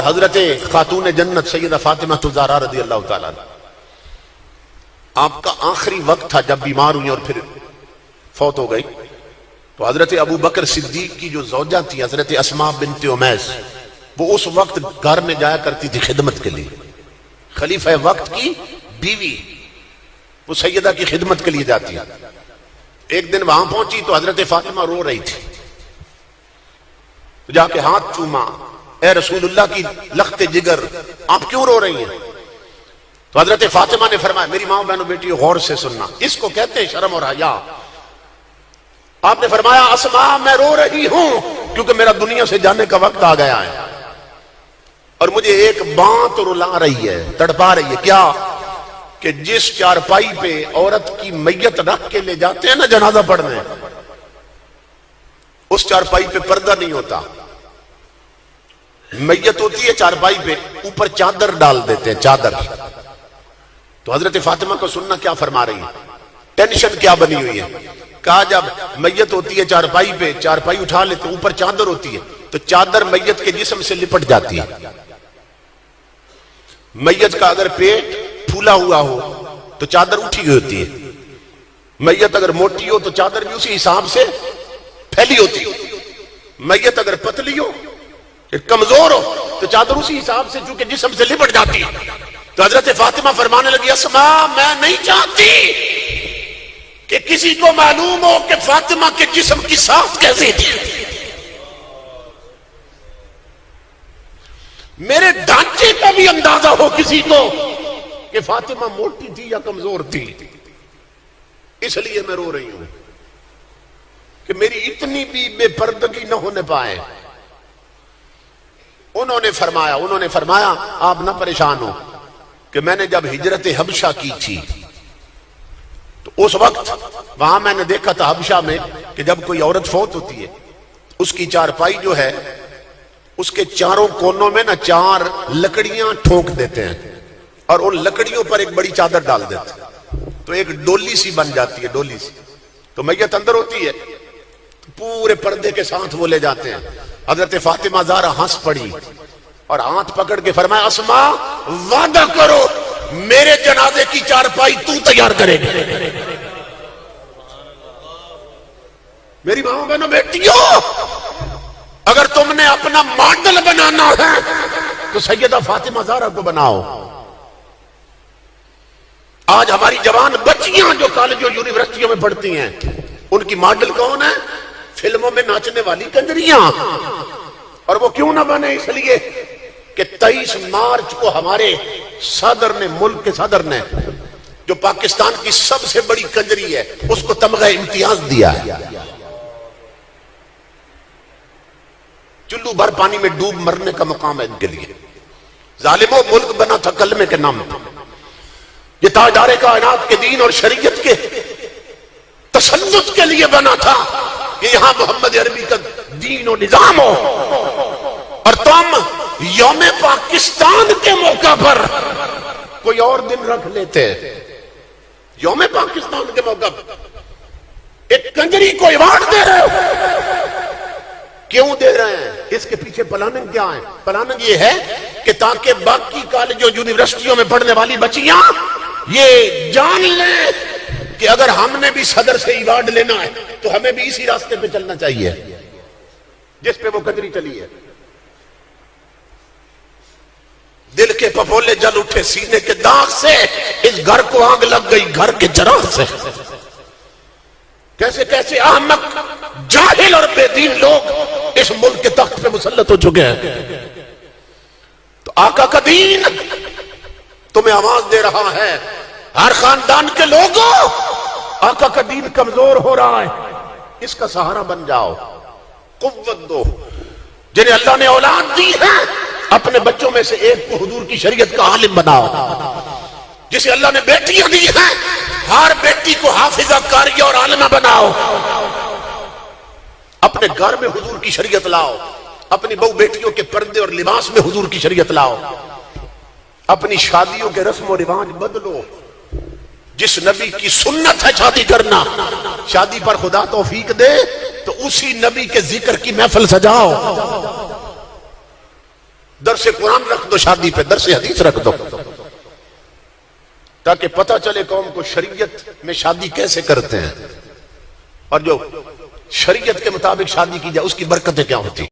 حضرت خاتون جنت سیدہ فاطمہ الزہرا رضی اللہ تعالیٰ عنہ، آپ کا آخری وقت تھا جب بیمار ہوئی اور پھر فوت ہو گئی، تو حضرت ابو بکر صدیق کی جو زوجہ تھی حضرت اسماء بنت امیس، وہ اس وقت گھر میں جایا کرتی تھی خدمت کے لیے، خلیفہ وقت کی بیوی وہ سیدہ کی خدمت کے لیے جاتی ہے۔ ایک دن وہاں پہنچی تو حضرت فاطمہ رو رہی تھی، تو جا کے ہاتھ چوما، اے رسول اللہ کی لخت جگر آپ کیوں رو رہی ہیں؟ تو حضرت فاطمہ نے فرمایا، میری ماں بہنوں بیٹیوں غور سے سننا، اس کو کہتے ہیں شرم اور حیا۔ آپ نے فرمایا اسماء میں رو رہی ہوں کیونکہ میرا دنیا سے جانے کا وقت آ گیا ہے، اور مجھے ایک بات رلا رہی ہے، تڑپا رہی ہے، کیا کہ جس چارپائی پہ عورت کی میت رکھ کے لے جاتے ہیں نا جنازہ پڑھنے، اس چارپائی پہ پردہ نہیں ہوتا، میت ہوتی ہے چارپائی پہ، اوپر چادر ڈال دیتے ہیں، چادر۔ تو حضرت فاطمہ کو سننا کیا فرما رہی ہے، ٹینشن کیا بنی ہوئی ہے، کہا جب میت ہوتی ہے چارپائی پہ، چارپائی اٹھا لیتے، اوپر چادر ہوتی ہے، تو چادر میت کے جسم سے لپٹ جاتی ہے۔ میت کا اگر پیٹ پھولا ہوا ہو تو چادر اٹھی ہوئی ہوتی ہے، میت اگر موٹی ہو تو چادر بھی اسی حساب سے پھیلی ہوتی ہے، میت اگر پتلی ہو کمزور ہو تو چادر اسی حساب سے چونکہ جسم سے لپٹ جاتی ہے۔ تو حضرت فاطمہ فرمانے لگی اسماء میں نہیں چاہتی کہ کسی کو معلوم ہو کہ فاطمہ کے جسم کی ساخت کیسی تھی، میرے ڈھانچے کا بھی اندازہ ہو کسی کو کہ فاطمہ موٹی تھی یا کمزور تھی، اس لیے میں رو رہی ہوں کہ میری اتنی بھی بے پردگی نہ ہونے پائے۔ انہوں نے فرمایا آپ نہ پریشان ہو کہ میں نے جب ہجرت حبشہ کی تھی تو اس وقت وہاں میں نے دیکھا تھا حبشہ میں کہ جب کوئی عورت فوت ہوتی ہے اس کی چارپائی جو ہے اس کے چاروں کونوں میں نا 4 لکڑیاں ٹھوک دیتے ہیں اور ان لکڑیوں پر ایک بڑی چادر ڈال دیتے ہیں، تو ایک ڈولی سی بن جاتی ہے، ڈولی سی، تو میت اندر ہوتی ہے تو پورے پردے کے ساتھ وہ لے جاتے ہیں۔ حضرت فاطمہ زہرا ہنس پڑی اور ہاتھ پکڑ کے فرمایا اسماء وعدہ کرو میرے جنازے کی چارپائی تو تیار کرے گی۔ میری ماں بہنوں بیٹیوں، اگر تم نے اپنا ماڈل بنانا ہے تو سیدہ فاطمہ زہرا کو بناؤ۔ آج ہماری جوان بچیاں جو کالجوں یونیورسٹیوں میں پڑھتی ہیں ان کی ماڈل کون ہے؟ فلموں میں ناچنے والی کنجریاں، اور وہ کیوں نہ بنے؟ اس لیے کہ 23 مارچ کو ہمارے صدر نے، ملک کے صدر نے، جو پاکستان کی سب سے بڑی کنجری ہے اس کو تمغہ امتیاز دیا ہے۔ چلو بھر پانی میں ڈوب مرنے کا مقام ہے ان کے لیے۔ ظالموں، ملک بنا تھا کلمے کے نام پر، یہ تاجدار کائنات کے دین اور شریعت کے تسلط کے لیے بنا تھا کہ یہاں محمد عربی کا دین و نظام ہو، اور تم یوم پاکستان کے موقع پر کوئی اور دن رکھ لیتے۔ یوم پاکستان کے موقع پر ایک کنجری کو ایوارڈ دے رہے ہو، کیوں دے رہے ہیں؟ اس کے پیچھے پلاننگ کیا ہے؟ پلاننگ یہ ہے کہ تاکہ باقی کالجوں یونیورسٹیوں میں پڑھنے والی بچیاں یہ جان لیں کہ اگر ہم نے بھی صدر سے ایوارڈ لینا ہے تو ہمیں بھی اسی راستے پہ چلنا چاہیے جس پہ وہ کنجری چلی ہے۔ دل کے پپولے جل اٹھے سینے کے داغ سے، اس گھر کو آگ لگ گئی گھر کے چراغ سے۔ کیسے کیسے احمق، جاہل اور بے دین لوگ اس ملک کے تخت پہ مسلط ہو چکے ہیں۔ تو آقا کا دین تمہیں آواز دے رہا ہے، ہر خاندان کے لوگوں، آقا کا دین کمزور ہو رہا ہے، اس کا سہارا بن جاؤ، قوت دو۔ جنہیں اللہ نے اولاد دی ہے اپنے بچوں میں سے ایک کو حضور کی شریعت کا عالم بناؤ۔ جسے اللہ نے بیٹیاں دی ہیں ہر بیٹی کو حافظہ، قاریہ اور عالمہ بناؤ۔ اپنے گھر میں حضور کی شریعت لاؤ، اپنی بہو بیٹیوں کے پردے اور لباس میں حضور کی شریعت لاؤ، اپنی شادیوں کے رسم و رواج بدلو۔ جس نبی کی سنت ہے شادی کرنا، شادی پر خدا توفیق دے تو اسی نبی کے ذکر کی محفل سجاؤ۔ درس قرآن رکھ دو شادی پہ، درس حدیث رکھ دو، تاکہ پتہ چلے قوم کو شریعت میں شادی کیسے کرتے ہیں، اور جو شریعت کے مطابق شادی کی جائے اس کی برکتیں کیا ہوتی ہیں۔